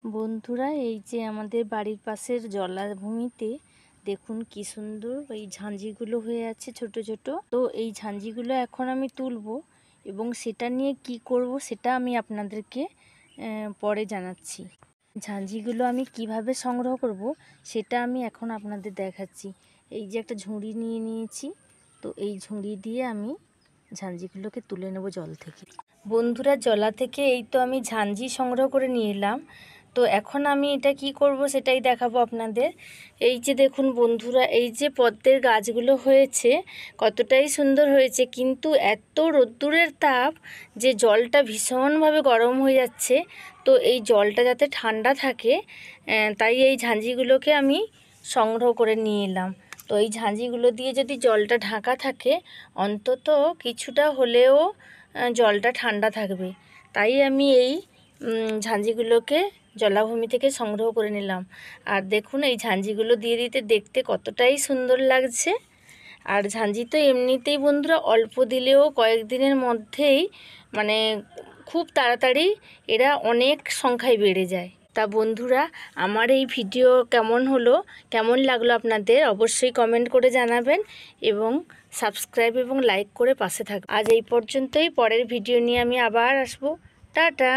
বন্ধুরা, এই যে আমাদের বাড়ির পাশের জলাভূমিতে দেখুন কি সুন্দর এই ঝাঁঝিগুলো হয়ে আছে ছোট ছোট। তো এই ঝাঁঝিগুলো এখন আমি তুলবো এবং সেটা নিয়ে কি করব সেটা আমি আপনাদেরকে পরে জানাচ্ছি। ঝাঁঝিগুলো আমি কিভাবে সংগ্রহ করব সেটা আমি এখন আপনাদের দেখাচ্ছি। এই যে একটা ঝুড়ি নিয়ে নিয়েছি, তো এই ঝুড়ি দিয়ে আমি ঝাঁঝিগুলোকে তুলে নেব জল থেকে। বন্ধুরা, জলা থেকে এই তো আমি ঝাঁঝি সংগ্রহ করে নিয়ে এলাম। তো এখন আমি এটা কি করব সেটাই দেখাবো আপনাদের। এই যে দেখুন বন্ধুরা, এই যে পদ্মের গাছগুলো হয়েছে কতটাই সুন্দর হয়েছে, কিন্তু এত রোদ্দুরের তাপ যে জলটা ভীষণভাবে গরম হয়ে যাচ্ছে। তো এই জলটা যাতে ঠান্ডা থাকে তাই এই ঝাঁঝিগুলোকে আমি সংগ্রহ করে নিয়ে এলাম। তো এই ঝাঁঝিগুলো দিয়ে যদি জলটা ঢাকা থাকে অন্তত কিছুটা হলেও জলটা ঠান্ডা থাকবে। তাই আমি এই ঝাঁঝিগুলোকে জলাভূমি থেকে সংগ্রহ করে নিলাম। আর দেখুন এই ঝাঁঝিগুলো দিয়ে দিতে দেখতে কতটাই সুন্দর লাগছে। আর ঝাঁঝি তো এমনিতেই বন্ধুরা অল্প দিলেও কয়েকদিনের মধ্যেই মানে খুব তাড়াতাড়ি এরা অনেক সংখ্যায় বেড়ে যায়। তা বন্ধুরা, আমার এই ভিডিও কেমন লাগলো আপনাদের অবশ্যই কমেন্ট করে জানাবেন এবং সাবস্ক্রাইব এবং লাইক করে পাশে থাকবেন। আজ এই পর্যন্তই, পরের ভিডিও নিয়ে আমি আবার আসবো। টাটা।